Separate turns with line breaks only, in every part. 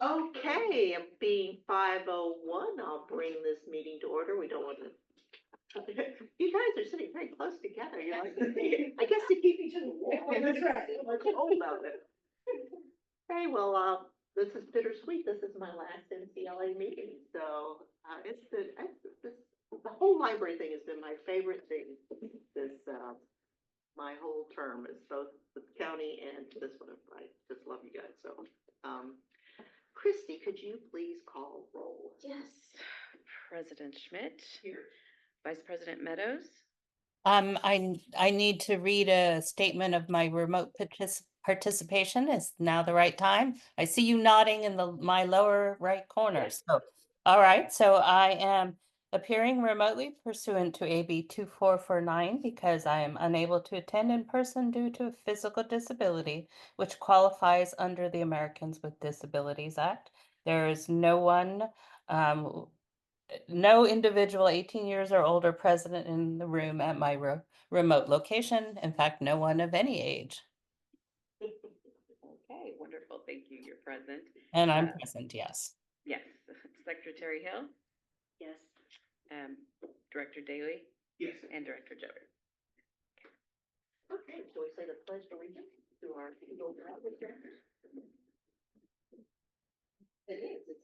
Okay, being 5:01, I'll bring this meeting to order. We don't want to. You guys are sitting very close together. You're like, I guess to keep each other warm. That's right. Let's hold about it. Okay, well, this is bittersweet. This is my last NCLA meeting, so the whole library thing has been my favorite thing this my whole term is both the county and this one. I just love you guys. So, Christy, could you please call roll?
Yes. President Schmidt.
Here.
Vice President Meadows.
I need to read a statement of my remote participation. Is now the right time? I see you nodding in my lower right corner. So, all right. So I am appearing remotely pursuant to AB 2449 because I am unable to attend in person due to a physical disability, which qualifies under the Americans with Disabilities Act. There is no individual 18 years or older present in the room at my remote location. In fact, no one of any age.
Okay, wonderful. Thank you. You're present.
And I'm present, yes.
Yes. Secretary Hill.
Yes.
Director Daly.
Yes.
And Director Joey.
Okay, so we say the pledge of allegiance to our eagle with It is. It's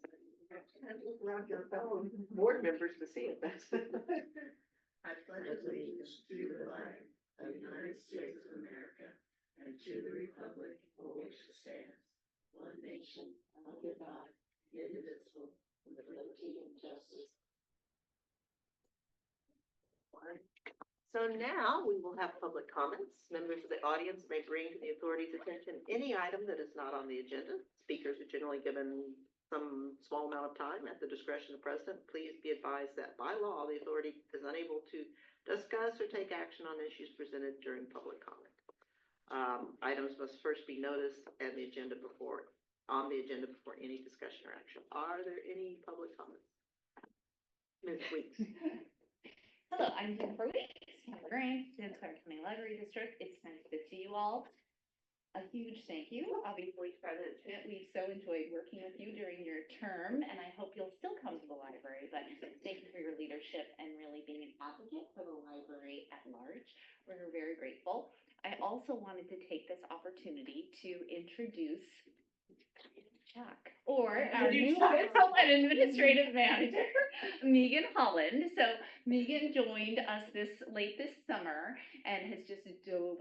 kind of look around your fellow board members to see it. I pledge allegiance to the flag of the United States of America and to the republic for which it stands, one nation, under God, indivisible, with liberty and justice. So now we will have public comments. Members of the audience may bring to the authority's attention any item that is not on the agenda. Speakers are generally given some small amount of time at the discretion of the president. Please be advised that by law, the authority is unable to discuss or take action on issues presented during public comment. Items must first be noticed on the agenda before any discussion or action. Are there any public comments? Ms. Weeks.
Hello, I'm Jennifer Weeks, Grant, Clark County Library District. It's nice to see you all. A huge thank you, obviously, President Schmidt. We've so enjoyed working with you during your term, and I hope you'll still come to the library. But thank you for your leadership and really being an advocate for the library at large. We're very grateful. I also wanted to take this opportunity to introduce Chuck, or our new fiscal and administrative manager, Megan Holland. So Megan joined us late this summer and has just dove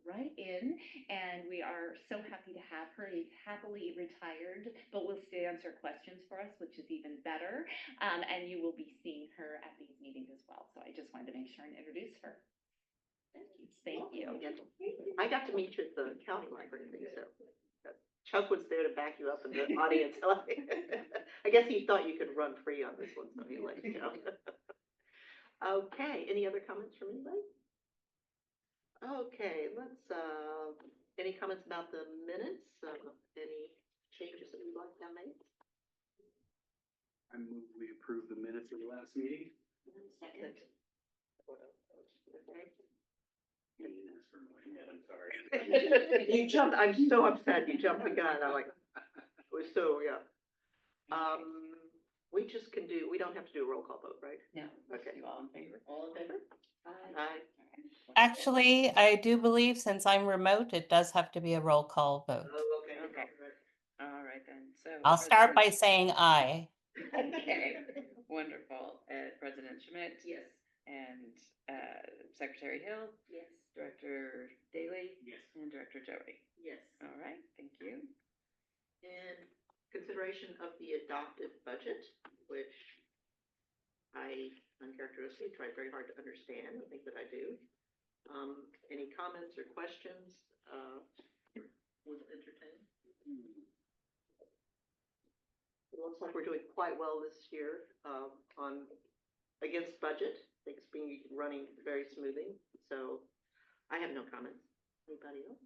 right in, and we are so happy to have her. She's happily retired, but will stay answer questions for us, which is even better. And you will be seeing her at these meetings as well. So I just wanted to make sure and introduce her. Thank you.
I got to meet you at the county library thing, so Chuck was there to back you up in the audience. I guess he thought you could run free on this one, so he let you go. Okay, any other comments from anybody? Okay, any comments about the minutes? Any changes that you'd like to have made?
I move we approve the minutes of the last meeting.
Second. Okay.
You didn't ask for more yet, I'm sorry.
You jumped, I'm so upset, you jumped the gun, I'm like, yeah. We don't have to do a roll call vote, right?
No.
Okay.
All in favor?
All in favor? Aye.
Actually, I do believe since I'm remote, it does have to be a roll call vote.
Oh, okay.
Okay. All right then. So
I'll start by saying aye.
Okay. Wonderful. President Schmidt.
Yes.
And Secretary Hill.
Yes.
Director Daly.
Yes.
And Director Joey.
Yes.
All right. Thank you.
And consideration of the adopted budget, which I uncharacteristically tried very hard to understand. I think that I do. Any comments or questions? We'll entertain. It looks like we're doing quite well this year against budget. Things being running very smoothly. So I have no comments. Anybody else?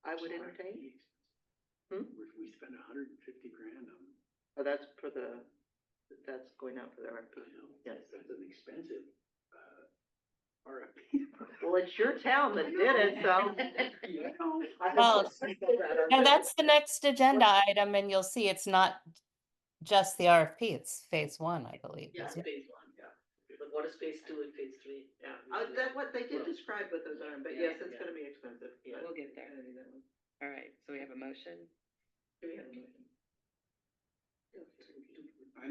I would entertain.
We spent $150 grand on.
Oh, that's going out for the RFP. Yes.
That's an expensive RFP.
Well, it's your town that did it, so.
Yeah.
I
Well, no, that's the next agenda item, and you'll see it's not just the RFP, it's phase one, I believe.
Yeah,
isn't it?
phase one, yeah. But what is phase two and phase three? Yeah. That, what, they did describe what those are, but yes, it's gonna be expensive, yeah.
We'll get there. All right, so we have a motion.
Do we have a motion?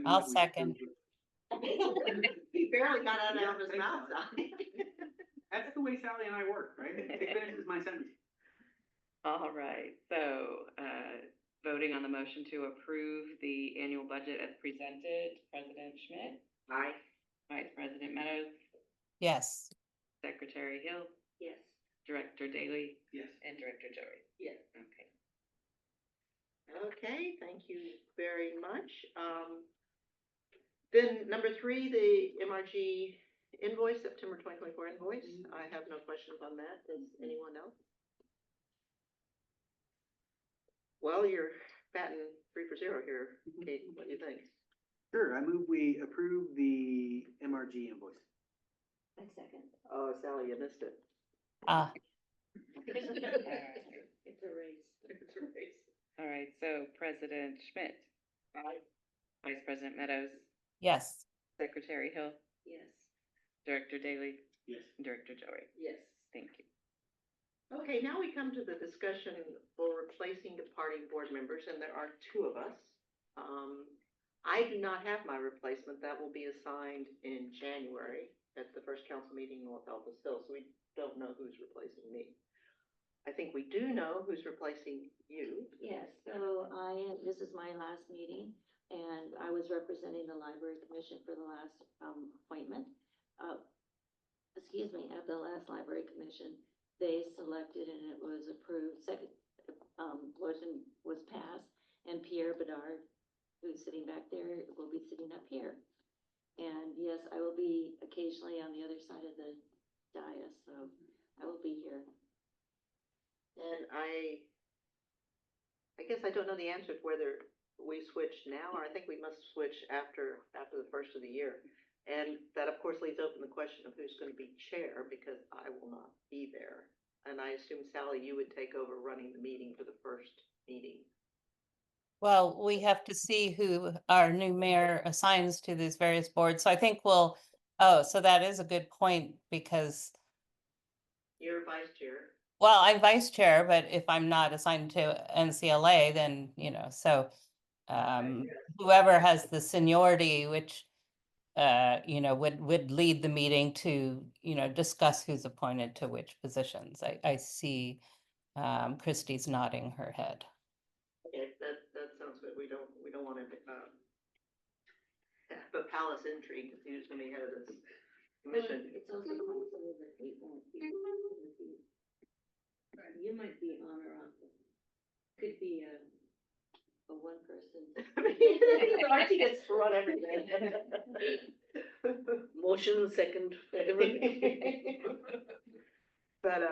I'll second.
He barely got out of his mouth.
That's the way Sally and I work, right? It finishes my sentence.
All right, so, voting on the motion to approve the annual budget as presented, President Schmidt,
Aye.
Vice President Meadows,
Yes,
Secretary Hill,
Yes.
Director Daly,
Yes.
and Director Joey.
Yes.
Okay.
Okay, thank you very much. Then number three, the MRG invoice, September 2024 invoice. I have no questions on that. Does anyone else? Well, you're batting 3 for 0 here, Kate. What do you think?
Sure, I move we approve the MRG invoice.
A second.
Oh, Sally, you missed it.
ah,
All right.
It's a race. It's a race.
All right, so President Schmidt,
Aye.
Vice President Meadows,
yes,
Secretary Hill,
Yes.
Director Daly,
Yes.
and Director Joey.
Yes.
Thank you.
Okay, now we come to the discussion for replacing departing board members, and there are 2 of us. I do not have my replacement. That will be assigned in January at the first council meeting in North Elvis Hill, so we don't know who's replacing me. I think we do know who's replacing you.
Yes, so this is my last meeting, and I was representing the library commission for the last, appointment. Excuse me, at the last library commission, they selected and it was approved, second, motion was passed, and Pierre Bedard, who's sitting back there, will be sitting up here. And yes, I will be occasionally on the other side of the dais, so I will be here.
And I guess I don't know the answer to whether we switch now, or I think we must switch after the first of the year. And that, of course, leaves open the question of who's going to be chair, because I will not be there. And I assume, Sally, you would take over running the meeting for the first meeting.
well, we have to see who our new mayor assigns to these various boards, so I think we'll, oh, so that is a good point, because
You're vice chair.
well, I'm vice chair, but if I'm not assigned to NCLA, then, so whoever has the seniority, which would lead the meeting to, discuss who's appointed to which positions. I see Christie's nodding her head.
Okay, that sounds good. We don't want to have a palace intrigue to see who's going to be head of this commission.
It's also possible that it won't be. You might be on or off. Could be a one person.
Archie gets to run everything.
Motion second, everything.
But,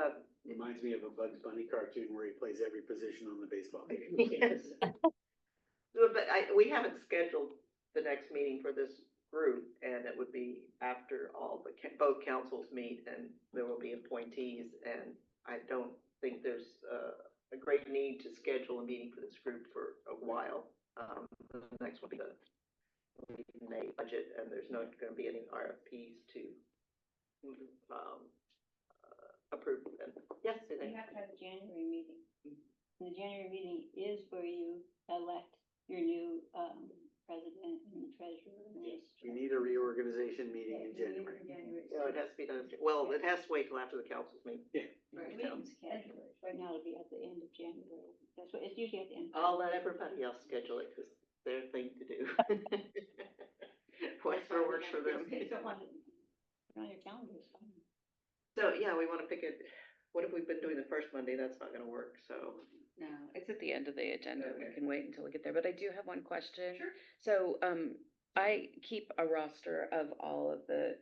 Reminds me of a Bugs Bunny cartoon where he plays every position on the baseball team.
yes. But we haven't scheduled the next meeting for this group, and it would be after all both councils meet, and there will be appointees, and I don't think there's a great need to schedule a meeting for this group for a while. The next will be the May budget, and there's not going to be any RFPs to approve. Yes,
You
Suzanne?
have to have a January meeting. And the January meeting is where you elect your new, president and treasurer.
We need a reorganization meeting in January.
No, it has to be done. Well, it has to wait till after the councils meet.
Right, we can schedule it. Right now it'll be at the end of January. That's what, it's usually at the end.
I'll let everybody else schedule it, because their thing to do. Whatever works for them.
It's on your calendar, it's fine.
So, yeah, we want to pick it. What if we've been doing the first Monday? That's not gonna work, so.
No, it's at the end of the agenda. We
Okay.
can wait until we get there, but I do have one question.
Sure.
So, I keep a roster of all of the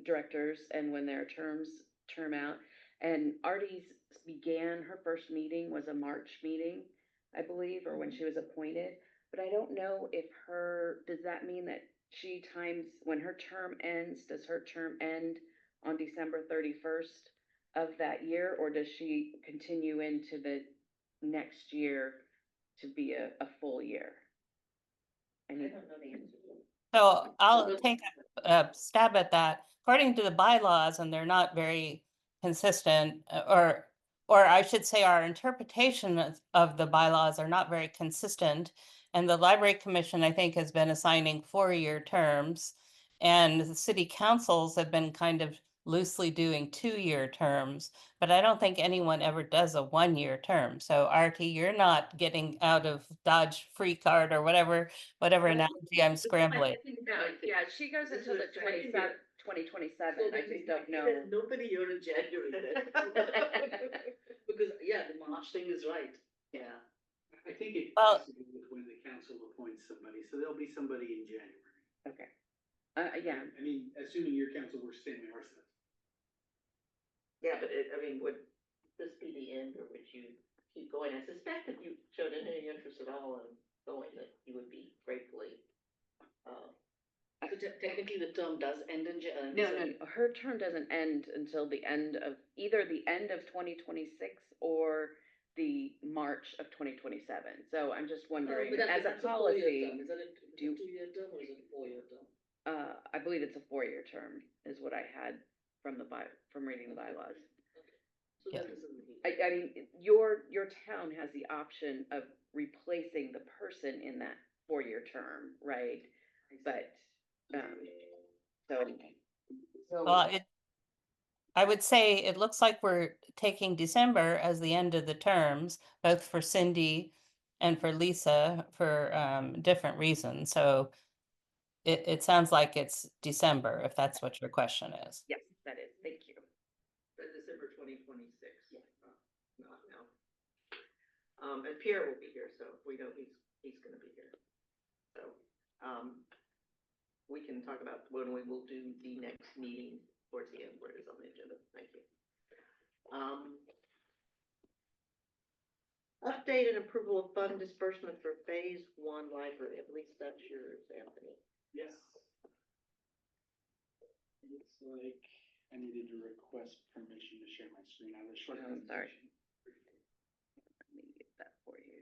directors and when their term out. And Artie's began, her first meeting was a March meeting, I believe, or when she was appointed. But I don't know if does that mean that when her term ends, does her term end on December 31st of that year? Or does she continue into the next year to be a full year?
I
Any,
don't know the answer to that.
So I'll
Those-
take a stab at that. According to the bylaws, and they're not very consistent, or I should say our interpretation of the bylaws are not very consistent. And the Library Commission, I think, has been assigning 4-year terms. And the city councils have been kind of loosely doing 2-year terms. But I don't think anyone ever does a 1-year term. So Artie, you're not getting out of Dodge free card or whatever analogy I'm scrambling.
no, yeah, she goes
This
until
is
the
the second year.
2027,
So
I
that
just
means
don't know.
there's nobody here in January then. Because, yeah, the March thing is right. Yeah.
I think it
Well-
has to do with when the council appoints somebody, so there'll be somebody in January.
Okay. Yeah,
I mean, assuming your council works the same way ours does.
Yeah, but would this be the end, or would you keep going? I suspect if you showed any interest at all in going, that you would be gratefully,
So technically the term does end in January.
no, her term doesn't end until the end of, either the end of 2026 or the March of 2027. So I'm just wondering, as a policy,
Is that a
do-
2-year term or is it a 4-year term?
I believe it's a 4-year term is what I had from from reading the bylaws.
So
Yeah.
that isn't.
I mean, your town has the option of replacing the person in that 4-year term, right? But, so,
Well, I would say it looks like we're taking December as the end of the terms, both for Cindy and for Lisa for different reasons. So it sounds like it's December, if that's what your question is.
yes, that is, thank you.
December 2026. Yeah. Not now. And Pierre will be here, so we know he's gonna be here. So, we can talk about when we will do the next meeting towards the end, where it is on the agenda. Thank you. Update and approval of fund disbursement for phase 1 library. At least that's yours, Anthony.
Yes. Looks like I needed to request permission to share my screen. I was short.
Oh, I'm sorry. Let me get that for you.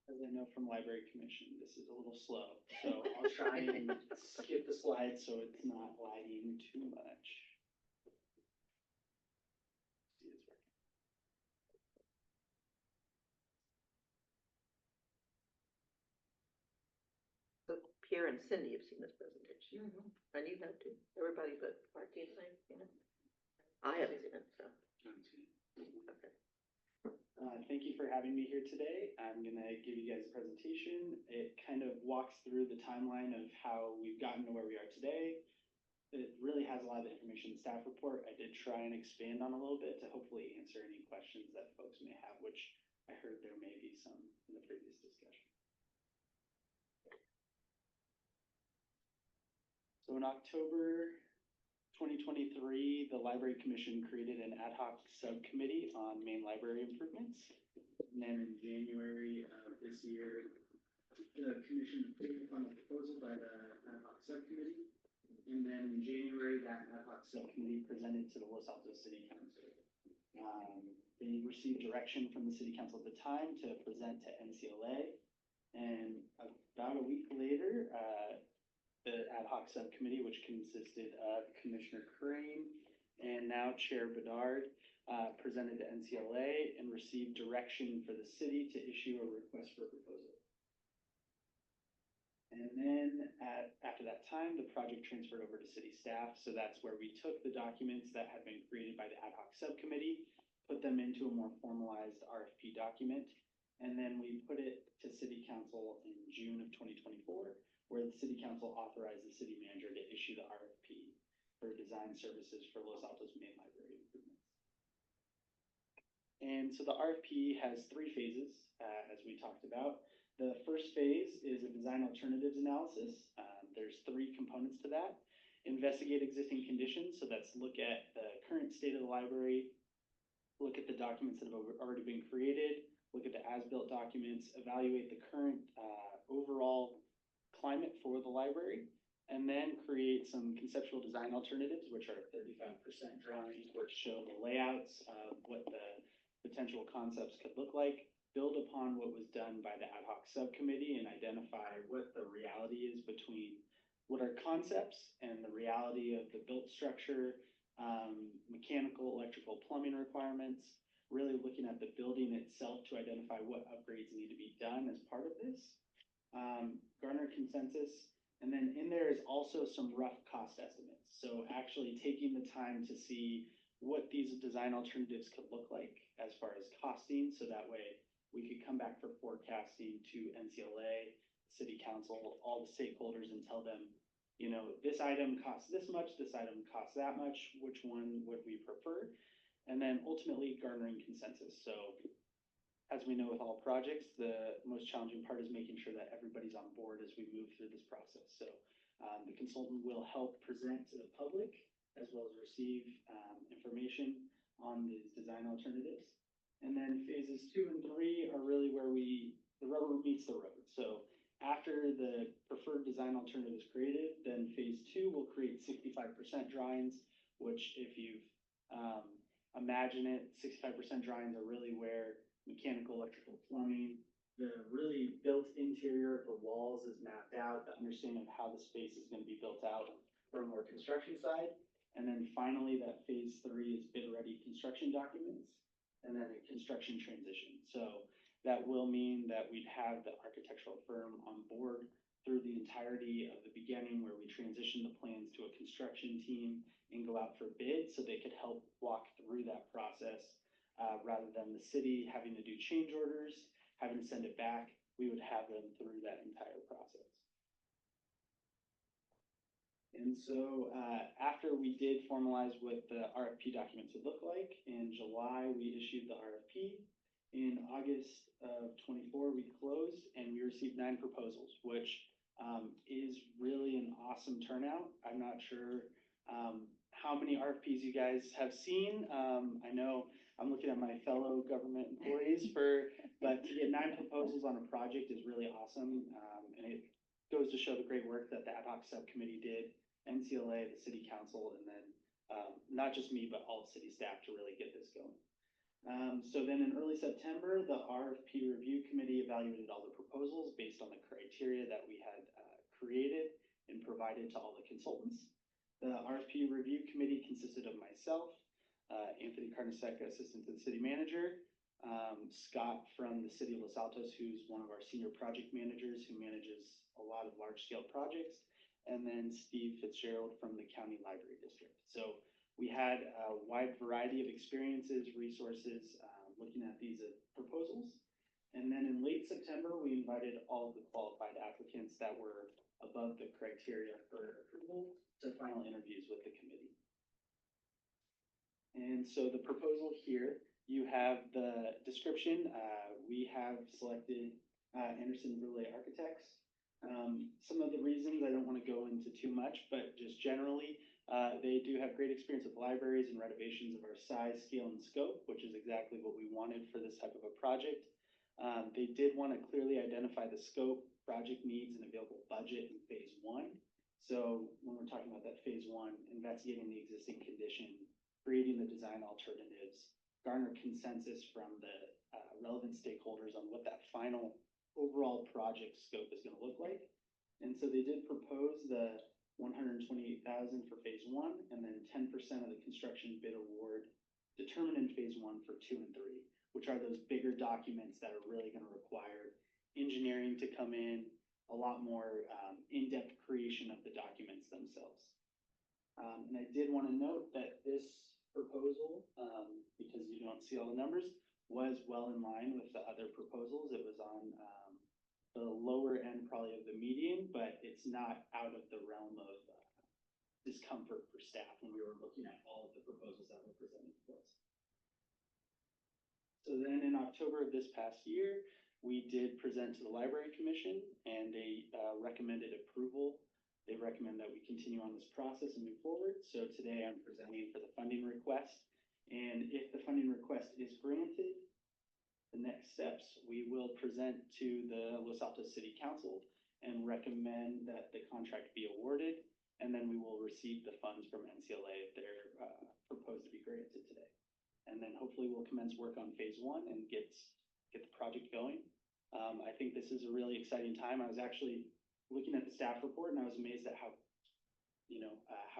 As I know from library commission, this is a little slow, so I'll try and skip the slides so it's not lagging too much. See, it's working.
So Pierre and Cindy have seen this presentation. And you have too. Everybody but Marty and I, I haven't seen it, so. Okay.
Thank you for having me here today. I'm gonna give you guys a presentation. It kind of walks through the timeline of how we've gotten to where we are today. It really has a lot of information in the staff report. I did try and expand on a little bit to hopefully answer any questions that folks may have, which I heard there may be some in the previous discussion. So in October 2023, the Library Commission created an ad hoc subcommittee on main library improvements. And then in January of this year, the commission approved upon the proposal by the ad hoc subcommittee. And then in January, that ad hoc subcommittee presented to the Los Altos City Council. They received direction from the city council at the time to present to NCLA. And about a week later, the ad hoc subcommittee, which consisted of Commissioner Crane and now Chair Bedard, presented to NCLA and received direction for the city to issue a request for proposal. And then after that time, the project transferred over to city staff. So that's where we took the documents that had been created by the ad hoc subcommittee, put them into a more formalized RFP document, and then we put it to city council in June of 2024, where the city council authorized the city manager to issue the RFP for design services for Los Altos main library improvements. And so the RFP has 3 phases, as we talked about. The first phase is a design alternatives analysis. There's 3 components to that. Investigate existing conditions, so that's look at the current state of the library, look at the documents that have already been created, look at the as-built documents, evaluate the current overall climate for the library, and then create some conceptual design alternatives, which are 35% drawings, which show the layouts of what the potential concepts could look like, build upon what was done by the ad hoc subcommittee and identify what the reality is between what are concepts and the reality of the built structure, mechanical, electrical, plumbing requirements, really looking at the building itself to identify what upgrades need to be done as part of this, garner consensus, and then in there is also some rough cost estimates. So actually taking the time to see what these design alternatives could look like as far as costing, so that way we could come back for forecasting to NCLA, City Council, all the stakeholders and tell them, you know, this item costs this much, this item costs that much, which one would we prefer? And then ultimately garnering consensus. So as we know with all projects, the most challenging part is making sure that everybody's on board as we move through this process. So the consultant will help present to the public as well as receive information on these design alternatives. And then phases 2 and 3 are really where the rubber meets the road. So after the preferred design alternative is created, then phase 2 will create 65% drawings, which if you've imagine it, 65% drawings are really where mechanical, electrical, plumbing, the really built interior of the walls is mapped out, the understanding of how the space is going to be built out for a more construction side. And then finally, that phase 3 is bid-ready construction documents, and then a construction transition. So that will mean that we'd have the architectural firm on board through the entirety of the beginning, where we transition the plans to a construction team and go out for bid so they could help walk through that process. Rather than the city having to do change orders, having to send it back, we would have them through that entire process. And so after we did formalize what the RFP documents would look like, in July, we issued the RFP. In August of 24, we closed and we received 9 proposals, which is really an awesome turnout. I'm not sure how many RFPs you guys have seen. I know I'm looking at my fellow government employees but to get 9 proposals on a project is really awesome. And it goes to show the great work that the ad hoc subcommittee did, NCLA, the city council, and then not just me, but all city staff to really get this going. So then in early September, the RFP review committee evaluated all the proposals based on the criteria that we had created and provided to all the consultants. The RFP review committee consisted of myself, Anthony Carneseca, assistant to the city manager, Scott from the city of Los Altos, who's one of our senior project managers who manages a lot of large scale projects, and then Steve Fitzgerald from the county library district. So we had a wide variety of experiences, resources, looking at these proposals. And then in late September, we invited all of the qualified applicants that were above the criteria for approval to final interviews with the committee. And so the proposal here, you have the description. We have selected Anderson Brule Architects. Some of the reasons I don't want to go into too much, but just generally, they do have great experience with libraries and renovations of our size, scale, and scope, which is exactly what we wanted for this type of a project. They did want to clearly identify the scope, project needs, and available budget in phase 1. So when we're talking about that phase 1, investigating the existing condition, creating the design alternatives, garner consensus from the relevant stakeholders on what that final overall project scope is going to look like. And so they did propose the $128,000 for phase 1, and then 10% of the construction bid award determined in phase 1 for 2 and 3, which are those bigger documents that are really going to require engineering to come in, a lot more in-depth creation of the documents themselves. And I did want to note that this proposal, because you don't see all the numbers, was well in line with the other proposals. It was on the lower end probably of the median, but it's not out of the realm of discomfort for staff when we were looking at all of the proposals that were presented to us. So then in October of this past year, We did present to the library commission and they recommended approval. They recommend that we continue on this process and move forward. So today I'm presenting for the funding request. And if the funding request is granted, the next steps, we will present to the Los Altos City Council and recommend that the contract be awarded. And then we will receive the funds from NCLA if they're proposed to be granted today. And then hopefully we'll commence work on phase one and get the project going. I think this is a really exciting time. I was actually looking at the staff report and I was amazed at how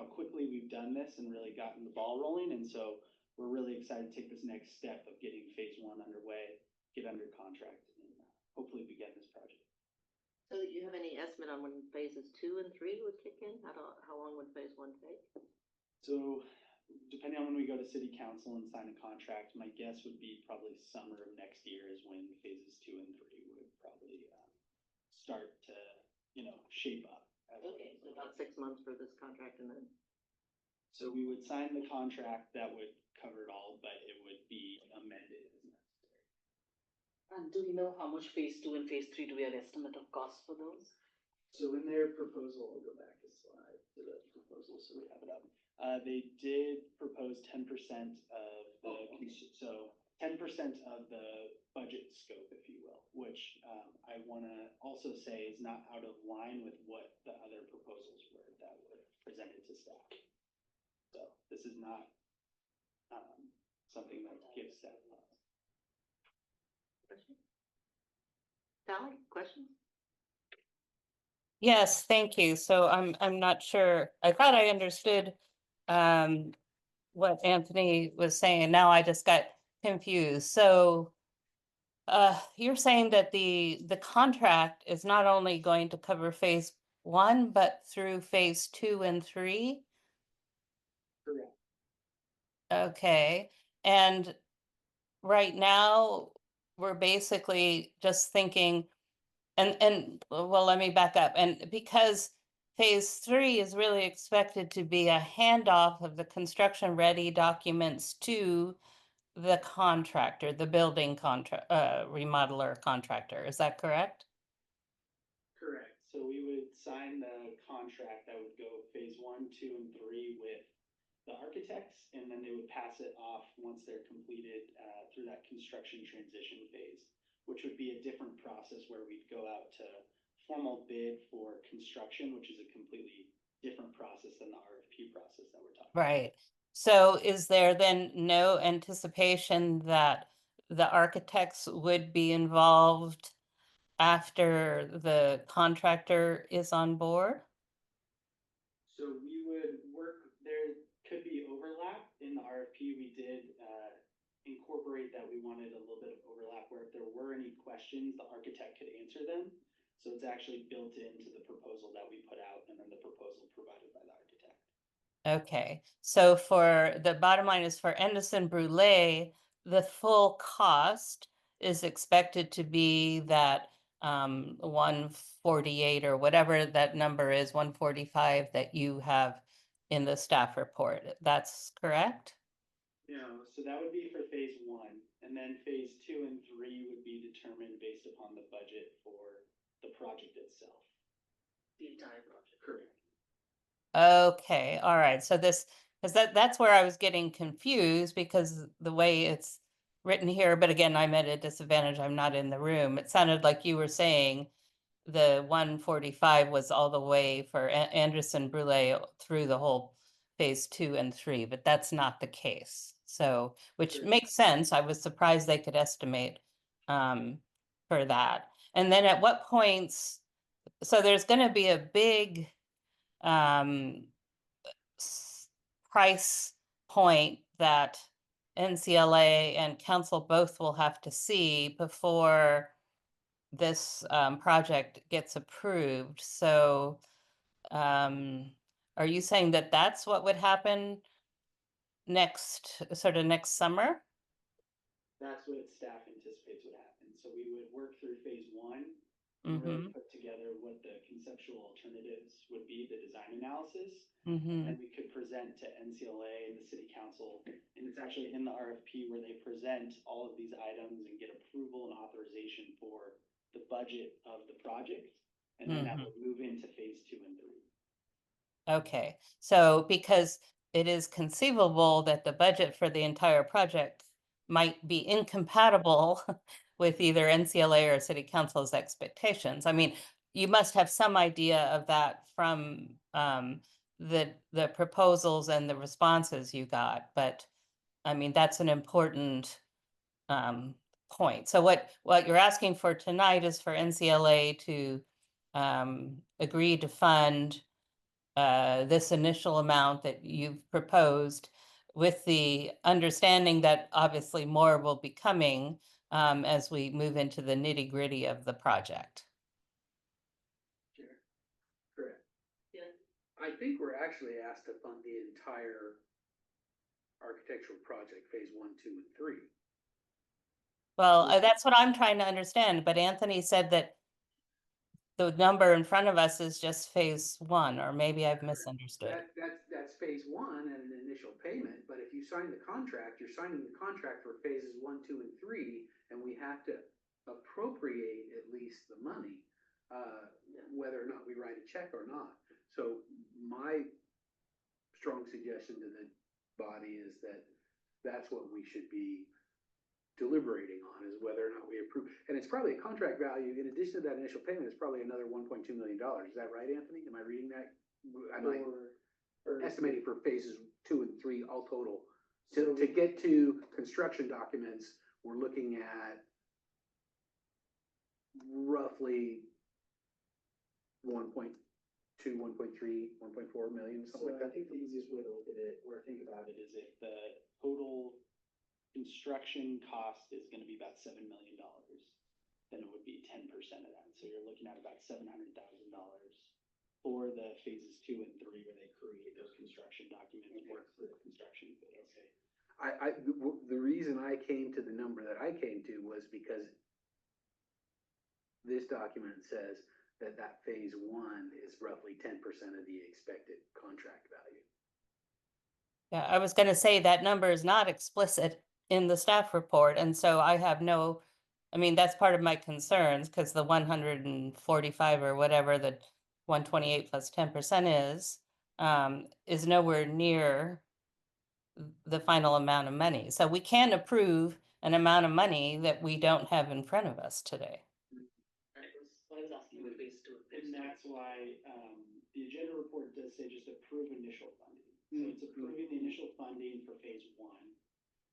quickly we've done this and really gotten the ball rolling. And so we're really excited to take this next step of getting phase one underway, get under contract, and hopefully begin this project.
So do you have any estimate on when phases 2 and 3 would kick in? How long would phase 1 take?
So depending on when we go to city council and sign a contract, my guess would be probably summer of next year is when phases 2 and 3 would probably start to, shape up.
Okay, so about 6 months for this contract and then.
So we would sign the contract that would cover it all, but it would be amended as necessary.
And do we know how much phase 2 and phase 3, do we have estimate of cost for those?
So in their proposal, I'll go back a slide to the proposal so we have it up. They did propose 10% of the, so 10% of the budget scope, if you will, which I want to also say is not out of line with what the other proposals were that were presented to staff. So this is not something that gives staff pause.
Sally, questions?
Yes, thank you. So I'm not sure. I thought I understood what Anthony was saying. Now I just got confused. So you're saying that the contract is not only going to cover phase 1, but through phase 2 and 3?
Correct.
Okay. And right now we're basically just thinking, and well, let me back up. And because phase 3 is really expected to be a handoff of the construction ready documents to the contractor, the building contract, remodeler contractor. Is that correct?
Correct. So we would sign the contract that would go phase 1, 2, and 3 with the architects, and then they would pass it off once they're completed through that construction transition phase, which would be a different process where we'd go out to formal bid for construction, which is a completely different process than the RFP process that we're talking about.
Right. So is there then no anticipation that the architects would be involved after the contractor is on board?
So we would work, there could be overlap in the RFP. We did incorporate that we wanted a little bit of overlap where if there were any questions, the architect could answer them. So it's actually built into the proposal that we put out and then the proposal provided by the architect.
Okay, so for the bottom line is for Anderson Brule, the full cost is expected to be that 148 or whatever that number is, 145 that you have in the staff report. That's correct?
No, so that would be for phase 1, and then phase 2 and 3 would be determined based upon the budget for the project itself.
The entire project.
Correct.
Okay, all right. So this, because that's where I was getting confused because the way it's written here, but again, I'm at a disadvantage. I'm not in the room. It sounded like you were saying the 145 was all the way for Anderson Brule through the whole phase 2 and 3, but that's not the case. So, which
Sure.
makes sense. I was surprised they could estimate for that. And then at what points, so there's going to be a big price point that NCLA and council both will have to see before this project gets approved. So are you saying that that's what would happen next summer?
That's what staff anticipates would happen. So we would work through phase 1 and really put together what the conceptual conceptual alternatives would be the design analysis.
Mm-hmm.
And we could present to NCLA and the city council, and it's actually in the RFP where they present all of these items and get approval and authorization for the budget of the project. And then that would move into phase 2 and 3.
Okay, so because it is conceivable that the budget for the entire project might be incompatible with either NCLA or city council's expectations. I mean, you must have some idea of that from the proposals and the responses you got, but I mean, that's an important point. So what you're asking for tonight is for NCLA to agree to fund this initial amount that you've proposed, with the understanding that obviously more will be coming as we move into the nitty-gritty of the project.
Sure. Correct.
Yeah.
I think we're actually asked to fund the entire architectural project, phase 1, 2, and 3.
Well, that's what I'm trying to understand, but Anthony said that the number in front of us is just phase 1, or maybe I've misunderstood.
That's phase 1 and an initial payment, but if you sign the contract, you're signing the contract for phases 1, 2, and 3, and we have to appropriate at least the money, whether or not we write a check or not. So my strong suggestion to the body is that that's what we should be deliberating on, is whether or not we approve. And it's probably a contract value, in addition to that initial payment, it's probably another $1.2 million. Is that right, Anthony? Am I reading that? Am I estimating for phases 2 and 3 all total? So to get to construction documents, we're looking at roughly 1.2, 1.3, 1.4 million, something like
I
that.
think the easiest way to look at it or think about it is if the total construction cost is gonna be about $7 million, then it would be 10% of that. So you're looking at about $700,000 for the phases 2 and 3, where they create those construction documents and work through the construction phase.
The reason I came to the number that I came to was because this document says that phase 1 is roughly 10% of the expected contract value.
Yeah, I was going to say that number is not explicit in the staff report, and so I have no, I mean, that's part of my concerns, because the 145 or whatever the 128 plus 10% is nowhere near the final amount of money. So we can't approve an amount of money that we don't have in front of us today.
I was asking the phase 2.
And that's why, the agenda report does say just approve initial funding. So it's approving the initial funding for phase 1,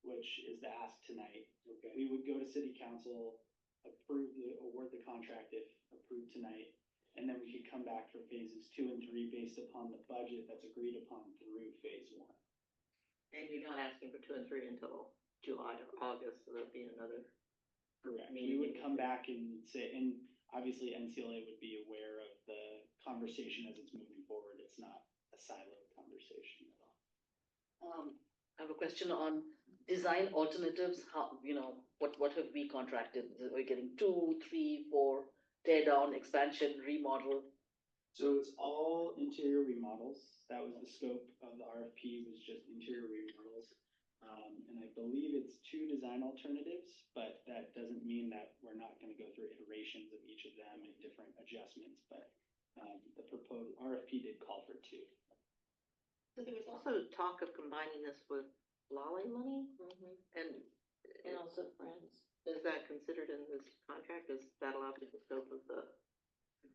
which is the ask tonight.
Okay.
We would go to city council, award the contract if approved tonight, and then we could come back for phases 2 and 3 based upon the budget that's agreed upon through phase 1.
And you're not asking for 2 and 3 until July or August, so that'd be another.
Correct. We would come back and say, and obviously NCLA would be aware of the conversation as it's moving forward. It's not a siloed conversation at all.
I have a question on design alternatives. How, what have we contracted? Are we getting 2, 3, 4, tear down, expansion, remodel?
So it's all interior remodels. That was the scope of the RFP, was just interior remodels. And I believe it's 2 design alternatives, but that doesn't mean that we're not gonna go through iterations of each of them and different adjustments, but the proposed RFP did call for 2.
So there was also talk of combining this with Lolly money, and
also friends.
is that considered in this contract? Is that allowed to the scope of the?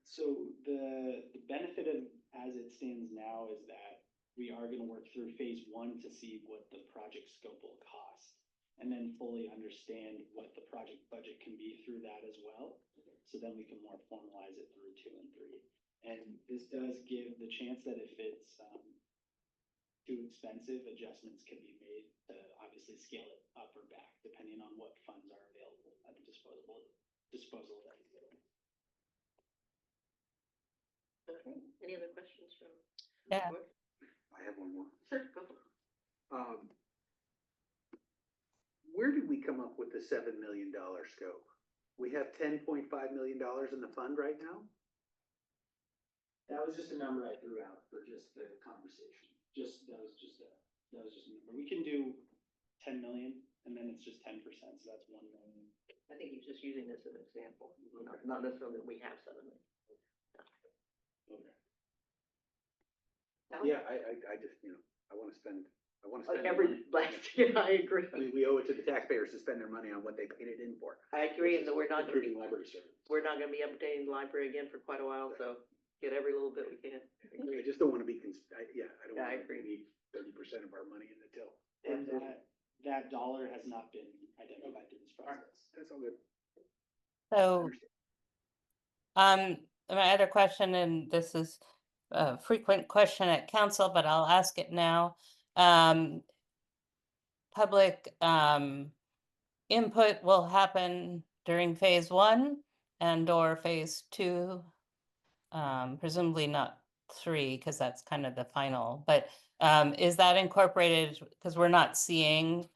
So the benefit of, as it stands now, is that we are gonna work through phase 1 to see what the project scope will cost, and then fully understand what the project budget can be through that as well. So then we can more formalize it through 2 and 3. And this does give the chance that if it's too expensive, adjustments can be made to obviously scale it up or back, depending on what funds are available at the disposal of that.
Okay, any other questions from?
Yeah.
the board?
I have one more.
Sure, go for it.
Where did we come up with the $7 million scope? We have $10.5 million in the fund right now?
That was just a number I threw out for just the conversation. That was just a number. We can do 10 million and then it's just 10%, so that's 1 million.
I think he's just using this as an example, not necessarily that we have suddenly.
Okay.
Yeah, I just, I wanna spend
Like
the
every
money.
last, yeah, I agree.
I mean, we owe it to the taxpayers to spend their money on what they paid it in for.
I agree, and that we're not gonna be,
Improving library service.
we're not gonna be updating the library again for quite a while, so get every little bit we can. I agree.
I just don't wanna be, I don't
Yeah, I
wanna
agree.
need 30% of our money in the till.
And that dollar has not been identified through this process.
That's all good.
So, my other question, and this is a frequent question at council, but I'll ask it now. Public, input will happen during phase 1 and or phase 2. Presumably not 3, because that's kind of the final, but, is that incorporated? Because we're not seeing,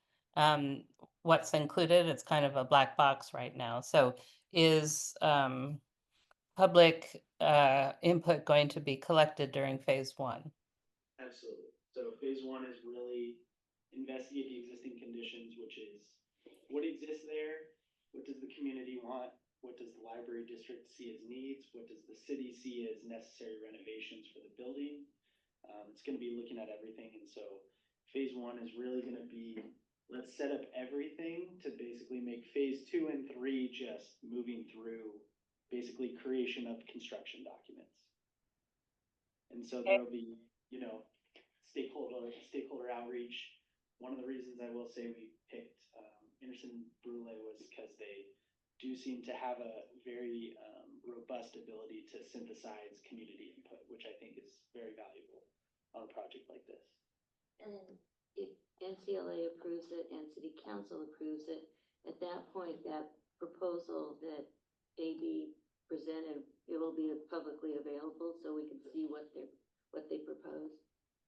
what's included. It's kind of a black box right now. So is, public, input going to be collected during phase 1?
Absolutely. So phase 1 is really investigate the existing conditions, which is what exists there, what does the community want, what does the library district see as needs, what does the city see as necessary renovations for the building. It's going to be looking at everything, and so phase 1 is really going to be, let's set up everything to basically make phase 2 and 3 just moving through basically creation of construction documents. And so there'll be, stakeholder outreach. One of the reasons I will say we picked Anderson Brule was because they do seem to have a very robust ability to synthesize community input, which I think is very valuable on a project like this.
And then if NCLA approves it and city council approves it, at that point, that proposal that AB presented, it will be publicly available so we can see what they propose.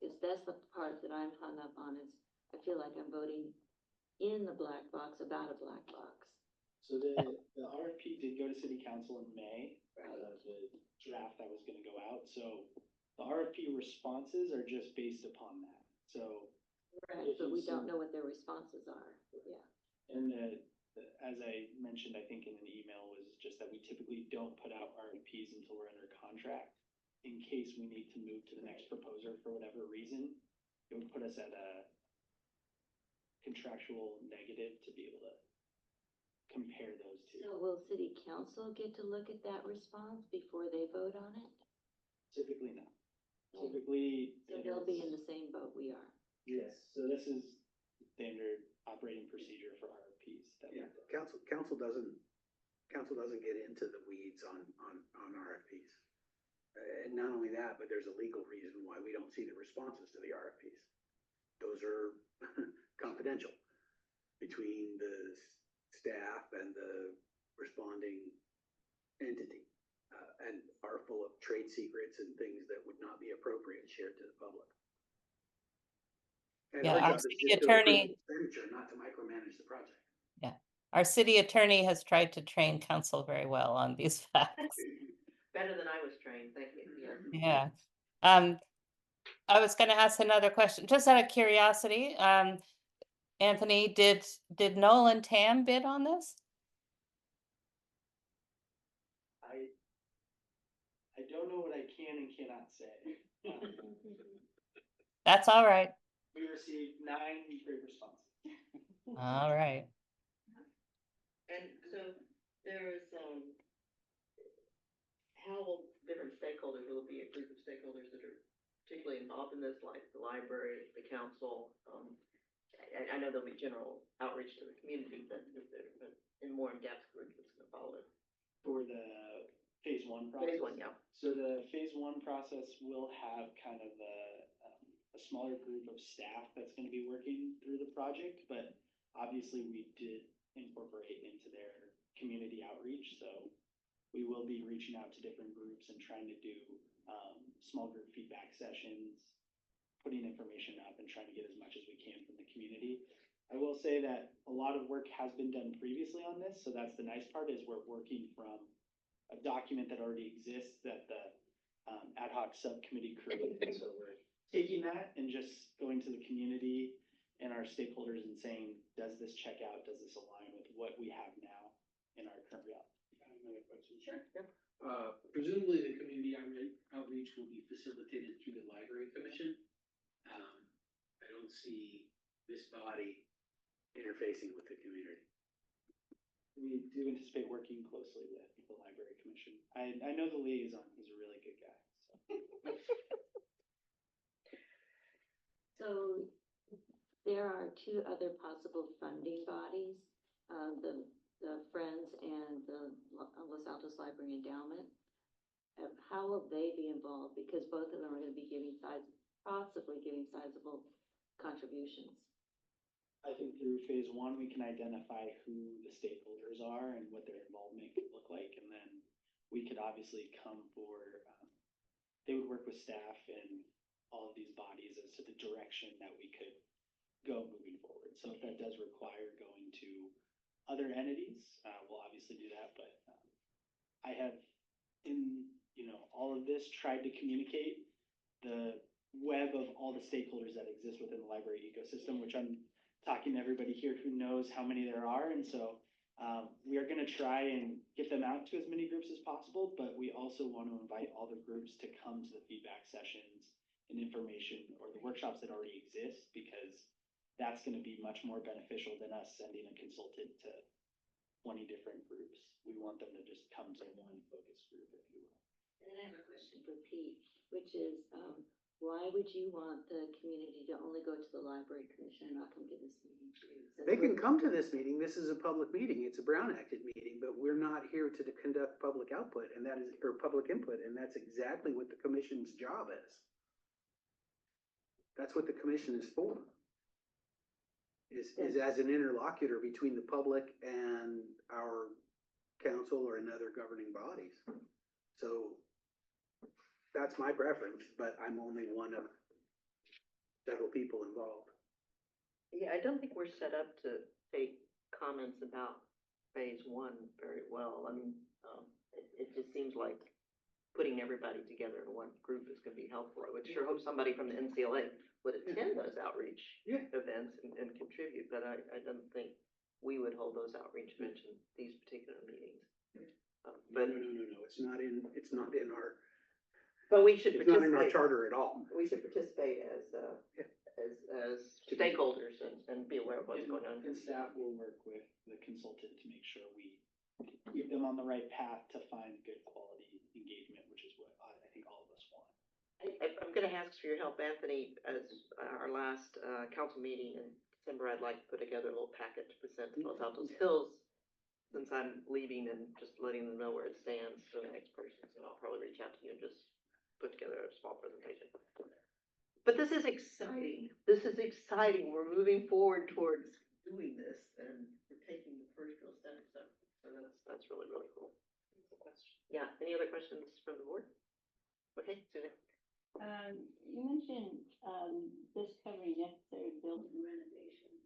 Because that's the part that I'm hung up on, is I feel like I'm voting in the black box about a black box.
So the RFP did go to city council in May, the draft that was gonna go out, so the RFP responses are just based upon that, so.
Right, but we don't know what their responses are, yeah.
And as I mentioned, I think in an email, was just that we typically don't put out RFPs until we're under contract, in case we need to move to the next proposer for whatever reason. It would put us at a contractual negative to be able to compare those two.
So will city council get to look at that response before they vote on it?
Typically not.
Yeah.
Typically.
So they'll be in the same boat we are.
Yes, so this is standard operating procedure for RFPs.
Yeah, council doesn't get into the weeds on RFPs. And not only that, but there's a legal reason why we don't see the responses to the RFPs. Those are confidential between the staff and the responding entity, and are full of trade secrets and things that would not be appropriate shared to the public. And
Yeah,
our
our
job is
city
just to approve
attorney-
expenditure, not to micromanage the project.
Our city attorney has tried to train council very well on these facts.
Better than I was trained, thank you, yeah.
Yeah. I was gonna ask another question, just out of curiosity. Anthony, did Nolan Tam bid on this?
I don't know what I can and cannot say.
That's all right.
We received 9 great responses.
All right.
And so there is, how will different stakeholders, will it be a group of stakeholders that are particularly involved in this, like the library, the council? I know there'll be general outreach to the community, but is there in more in-depth group that's gonna follow it?
For the phase 1 process?
Phase 1, yeah.
So the phase 1 process will have kind of a smaller group of staff that's gonna be working through the project, but obviously we did incorporate into their community outreach, so we will be reaching out to different groups and trying to do small group feedback sessions, putting information up and trying to get as much as we can from the community. I will say that a lot of work has been done previously on this, so that's the nice part, is we're working from a document that already exists that the ad hoc subcommittee created, so we're taking that and just going to the community and our stakeholders and saying, does this check out, does this align with what we have now in our current reality?
Another question.
Sure.
Presumably the community outreach will be facilitated through the library commission. I don't see this body interfacing with the community.
We do anticipate working closely with the library commission. I know the liaison, he's a really good guy, so.
So there are two other possible funding bodies, the Friends and the Los Altos Library Endowment. How will they be involved? Because both of them are gonna be possibly giving sizable contributions.
I think through phase one, we can identify who the stakeholders are and what their involvement could look like, and then we could obviously come for, they would work with staff and all of these bodies as to the direction that we could go moving forward. So if that does require going to other entities, we'll obviously do that, but I have in, all of this tried to communicate the web of all the stakeholders that exist within the library ecosystem, which I'm talking to everybody here who knows how many there are. And so we are going to try and get them out to as many groups as possible, but we also want to invite all the groups to come to the feedback sessions and information or the workshops that already exist, because that's going to be much more beneficial than us sending a consultant to 20 different groups. We want them to just come to one focus group, if you will.
And then I have a question for Pete, which is, why would you want the community to only go to the library commission and not come to this meeting too?
They can come to this meeting. This is a public meeting. It's a Brown Acted meeting, but we're not here to conduct public output, and that is, or public input, and that's exactly what the commission's job is. That's what the commission is for. Is as an interlocutor between the public and our council or another governing bodies. So that's my preference, but I'm only one of several people involved.
Yeah, I don't think we're set up to take comments about phase one very well. I mean, it just seems like putting everybody together in one group is gonna be helpful. I would sure hope somebody from the NCLA would attend those outreach events and contribute, but I don't think we would hold those outreach events in these particular meetings. But
No, it's not in our,
But we should
it's not in our
participate,
charter at all.
we should participate as stakeholders and be aware of what's going on.
And staff will work with the consultant to make sure we keep them on the right path to find good quality engagement, which is what I think all of us want.
I'm gonna ask for your help, Anthony, as our last council meeting in December. I'd like to put together a little packet to present to Los Altos Hills, since I'm leaving, and just letting them know where it stands for the next person. So I'll probably reach out to you and just put together a small presentation. But this is exciting. This is exciting. We're moving forward towards doing this, and we're taking the first real step. So that's really, really cool. Yeah, any other questions from the board? Okay, Susan.
You mentioned, this covering necessary building renovations.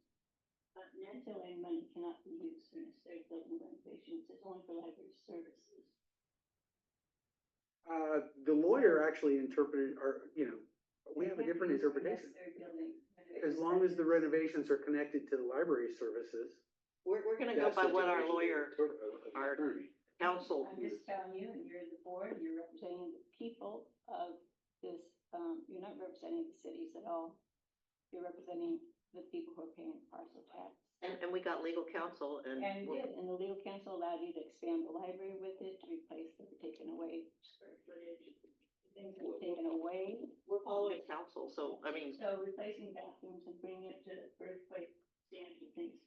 NCLA money cannot be used for necessary building renovations, it's only for library services.
The lawyer actually interpreted, or, we have a
They can't
different
be used for
interpretation.
necessary building
As
renovations.
long as the renovations are connected to the library services.
We're gonna go
that's
by
the
what our
interpretation
lawyer,
of the
our
attorney.
counsel.
I'm just telling you, and you're the board, you're representing the people of this, you're not representing the cities at all. You're representing the people who are paying parcel tax.
And we got legal counsel and.
And the legal counsel allowed you to expand the library with it, to replace the taken away square footage, things that were taken away.
We're following counsel, so, I mean,
So replacing bathrooms and bringing it to earthquake standards and things,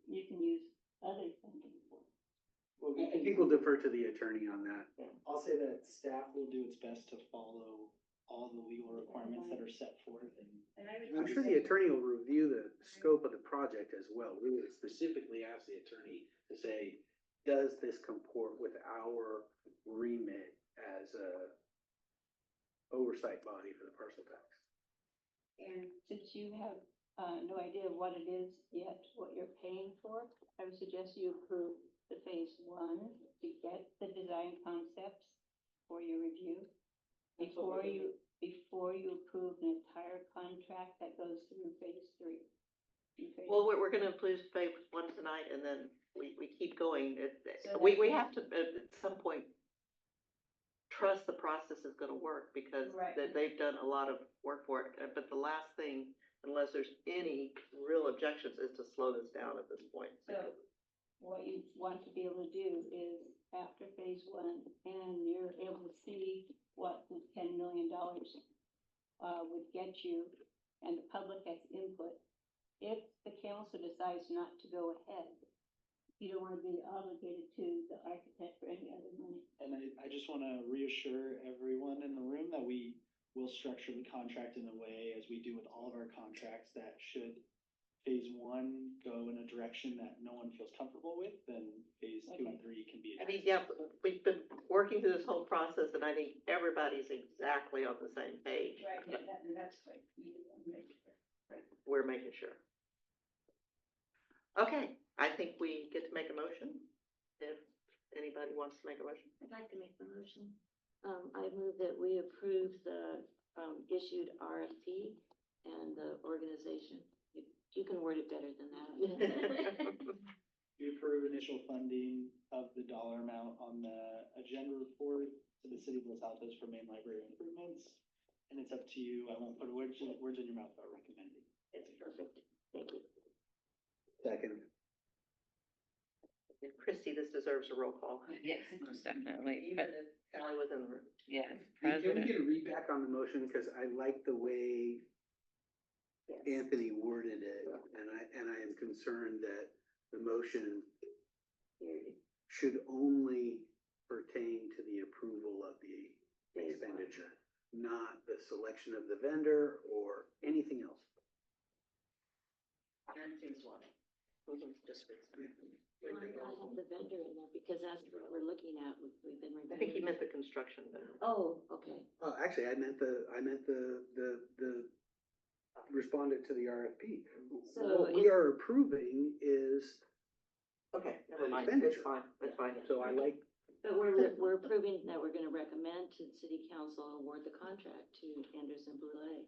you can use other funding for.
Well,
I think we'll defer to the attorney on that.
I'll say that staff will do its best to follow all the legal requirements that are set forth, and
I'm sure the attorney will review the scope of the project as well. We would specifically ask the attorney to say, does this comport with our remit as a oversight body for the parcel tax?
And since you have, no idea what it is yet, what you're paying for, I would suggest you approve the phase one to get the design concepts for your review. before you approve an entire contract that goes through phase 3.
Well, we're gonna approve phase 1 tonight, and then we keep going.
So
We have to, at some point, trust the process is gonna work, because
Right.
they've done a lot of work for it. But the last thing, unless there's any real objections, is to slow this down at this point.
So what you want to be able to do is after phase 1, and you're able to see what the $10 million would get you, and the public has input. If the council decides not to go ahead, you don't want to be obligated to the architect for any other money.
And I just want to reassure everyone in the room that we will structure the contract in a way, as we do with all of our contracts, that should phase 1 go in a direction that no one feels comfortable with, then phase 2 and 3 can be
I mean,
addressed.
yeah, we've been working through this whole process, and I think everybody's exactly on the same page.
Right, that's right.
We're making sure. Okay, I think we get to make a motion, if anybody wants to make a motion.
I'd like to make the motion. I move that we approve the, issued RFP and the organization. You can word it better than that.
We approve initial funding of the dollar amount on the agenda report to the city of Los Altos for main library improvements. And it's up to you. I won't put words in your mouth about recommending.
It's perfect. Thank you.
Second.
And Christie, this deserves a roll call.
Yes, most definitely.
Even if Sally was in the room.
Yes,
Can we
President.
get a read back on the motion, because I like the way Anthony worded it, and I am concerned that the motion should only pertain to the approval of the expenditure, not the selection of the vendor or anything else.
And phase 1. Just phase 1.
Why not have the vendor in there, because that's what we're looking at, we've been
I think he
reviewing.
meant the construction vendor.
Oh, okay.
Actually, I meant the respondent to the RFP.
So
What we are approving is,
Okay, never mind,
Expenditure.
it's fine, that's fine.
so I like,
But we're approving that we're gonna recommend to the city council award the contract to Anderson Boulay.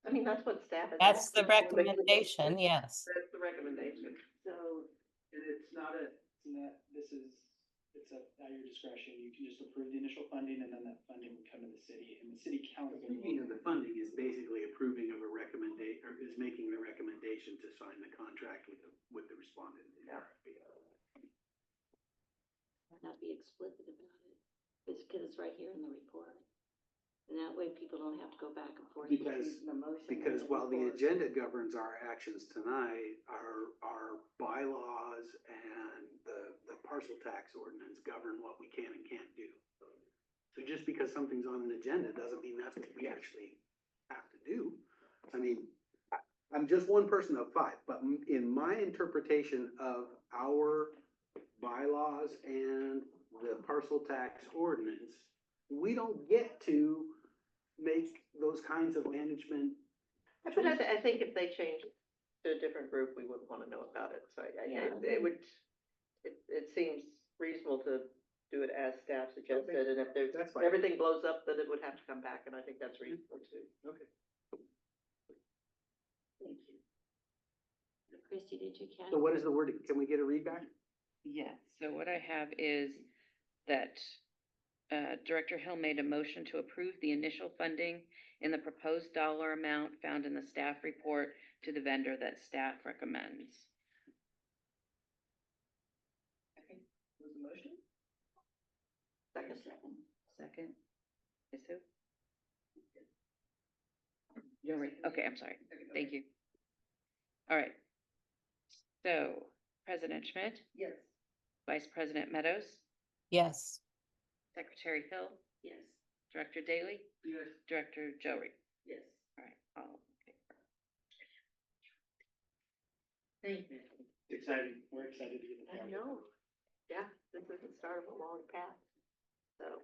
I mean, that's what staff is.
That's the
asking for.
recommendation, yes.
That's the recommendation.
So,
And it's at your discretion. You can just approve the initial funding, and then that funding would come to the city, and the city council.
approving of the funding is basically approving of a recommendation, or is making the recommendation to sign the contract with the respondent. in the RFP.
not be explicit about it, it's because it's right here in the report. And that way people don't have to go back and forth.
Because-
between the motion and
Because while the
report.
agenda governs our actions tonight, our bylaws and the parcel tax ordinance govern what we can and can't do. So just because something's on an agenda doesn't mean that's what we actually have to do. I mean, I'm just one person of 5, but in my interpretation of our bylaws and the parcel tax ordinance, we don't get to make those kinds of management.
But I think if they change to a different group, we wouldn't want to know about it, so
Yeah.
it seems reasonable to do it as staff suggested, and if
That's fine.
everything blows up, then it would have to come back, and I think that's reasonable too.
Okay.
Thank you. Christie, did you catch?
So what is the wording? Can we get a read back?
Yes, so what I have is that Director Hill made a motion to approve the initial funding in the proposed dollar amount found in the staff report to the vendor that staff recommends.
Was the motion? Second.
Second. Is who? You're right, okay, I'm sorry, thank you. All right. So, President Schmidt,
Yes.
Vice President Meadows,
Yes.
Secretary Hill,
Yes.
Director Daly,
Yes.
Director Joey.
Yes.
All right, all in favor.
Thank you.
It's exciting. We're excited to get the
I
project.
know. Yeah, this is the start of a long path, so.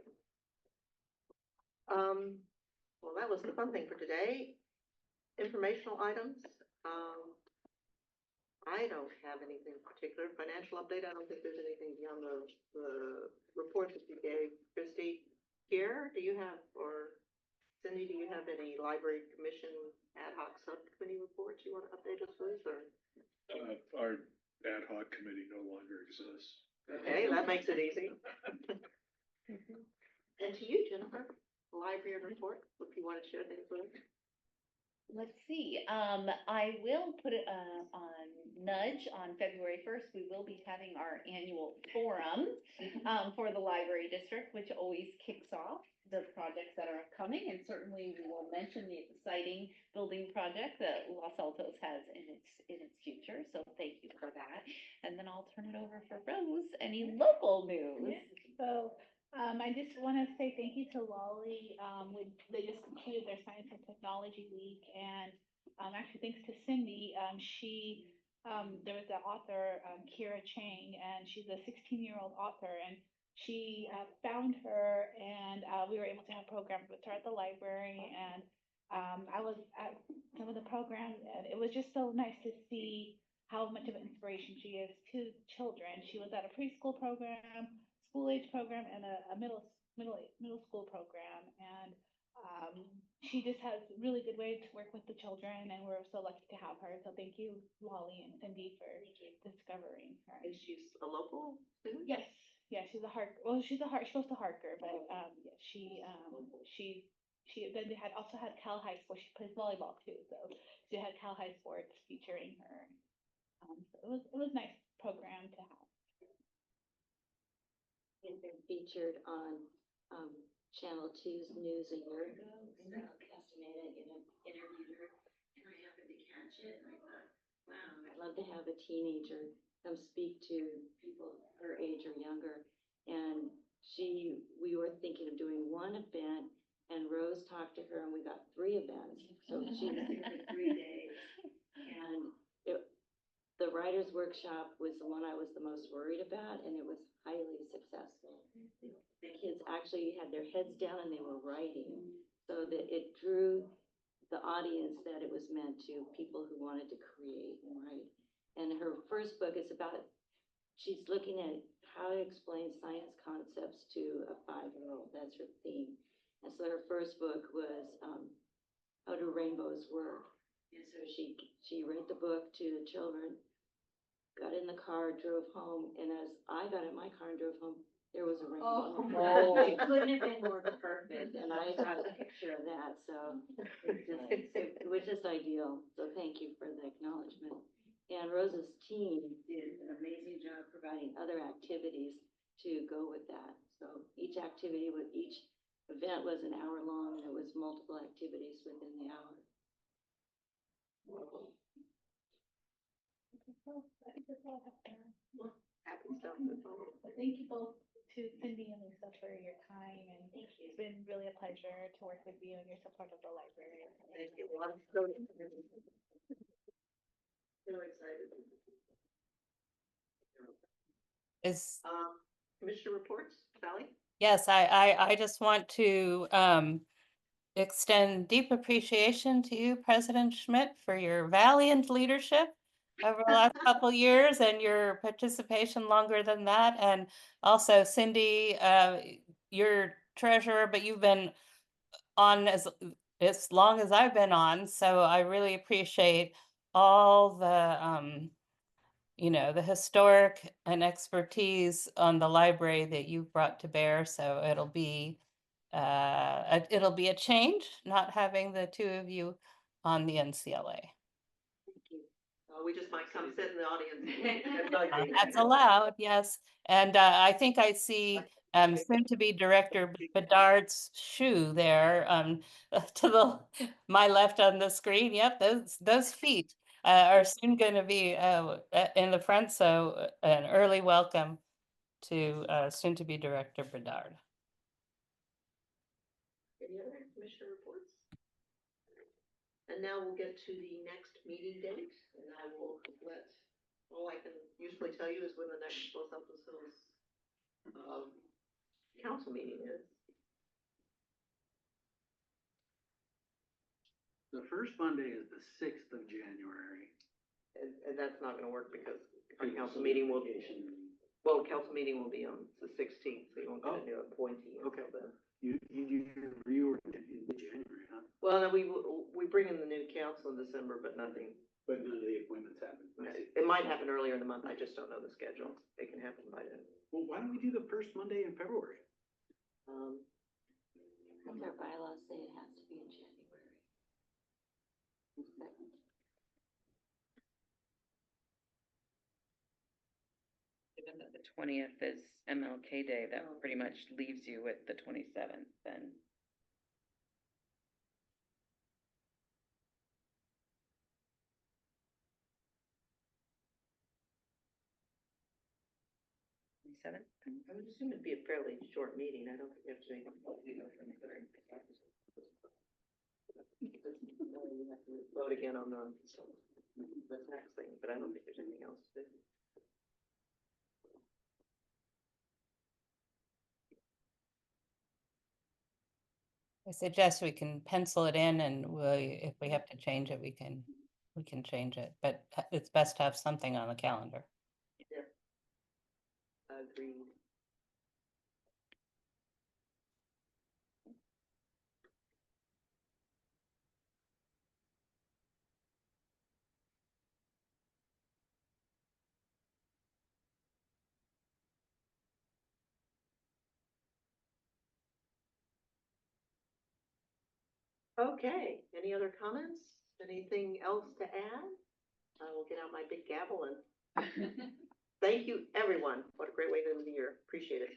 Well, that was the fun thing for today. Informational items, I don't have anything particular. Financial update, I don't think there's anything beyond the report that you gave Christie here. Bear, do you have, or Cindy, do you have any library commission ad hoc subcommittee reports you want to update us with, or?
Our ad hoc committee no longer exists.
Okay, that makes it easy. And to you, Jennifer, library report, if you want to share things with us.
Let's see, I will put it, on Nudge on February 1st. We will be having our annual forum, for the library district, which always kicks off the projects that are upcoming. And certainly we will mention the exciting building project that Los Altos has in its future. So thank you for that. And then I'll turn it over for Rose. Any local news?
So, I just want to say thank you to Lolly. They just completed their Science and Technology Week, and actually thanks to Cindy, there was the author, Kira Chang, and she's a 16-year-old author, and she found her, and we were able to have programs with her at the library, and I was at some of the programs, and it was just so nice to see how much of an inspiration she is to children. She was at a preschool program, school age program, and a middle school program, and she just has really good ways to work with the children, and we're so lucky to have her. So thank you, Lolly and Cindy, for discovering her.
And she's a local student?
Yes, yeah, she's a Harker. Well, she goes to Harker, but yeah, she then they had also had Cal High School. She plays volleyball too, so she had Cal High Sports featuring her. So it was a nice program to have.
Had been featured on Channel 2's News a year ago. So Castaneda interviewed her, and I happened to catch it. And I thought, wow, I'd love to have a teenager come speak to people her age or younger. And we were thinking of doing one event, and Rose talked to her, and we got 3 events. So she was there for 3 days, and the writer's workshop was the one I was the most worried about, and it was highly successful. The kids actually had their heads down and they were writing, so that it drew the audience that it was meant to, people who wanted to create and write. And her first book is about, she's looking at how to explain science concepts to a 5-year-old. That's her theme. And so her first book was How Do Rainbows Work? And so she read the book to the children, got in the car, drove home, and as I got in my car and drove home, there was a rainbow.
Oh.
It couldn't have been more perfect, and I got a picture of that, so it was just ideal. So thank you for the acknowledgement. And Rose's team did an amazing job providing other activities to go with that. So each event was an hour long, and there was multiple activities within the hour.
I think that's all I have there.
Happy stuff.
But thank you both to Cindy and Lisa for your time, and it's been really a pleasure to work with you and your support of the library.
Thank you. Well, I'm so excited.
Is,
Commissioner reports, Sally?
yes, I just want to extend deep appreciation to you, President Schmidt, for your valiant leadership over the last couple years and your participation longer than that. And also Cindy, you're treasurer, but you've been on as long as I've been on. So I really appreciate all the, the historic and expertise on the library that you've brought to bear. So it'll be a change not having the 2 of you on the NCLA.
We just might come sit in the audience.
That's allowed, yes. And I think I see soon to be Director Bedard's shoe there to my left on the screen. Yep, those feet are soon going to be in the front. So an early welcome to soon to be Director Bedard.
Any other commissioner reports? And now we'll get to the next meeting date, and I will all I can usually tell you is when the next Los Altos Hills council meeting is.
The first Monday is the 6th of January.
And that's not gonna work because our council meeting will be on the 16th, so you won't get a new appointee.
Okay.
until then.
You review in January, huh?
Well, then we bring in the new council in December, but nothing.
But none of the appointments happen. I see.
It might happen earlier in the month, I just don't know the schedule. It can happen by then.
Well, why don't we do the first Monday in February?
Um,
I think our bylaws say it has to be in January. Second.
Given that the 20th is MLK Day, that pretty much leaves you with the 27th then. Seventh?
I would assume it'd be a fairly short meeting. I don't think you have to make a. You have to vote again on the tax thing, but I don't think there's anything else to do.
I suggest we can pencil it in and if we have to change it, we can change it, but it's best to have something on the calendar.
Agreed. Okay, any other comments? Anything else to add? I will get out my big gavel and thank you, everyone. What a great way to end the year. Appreciate it.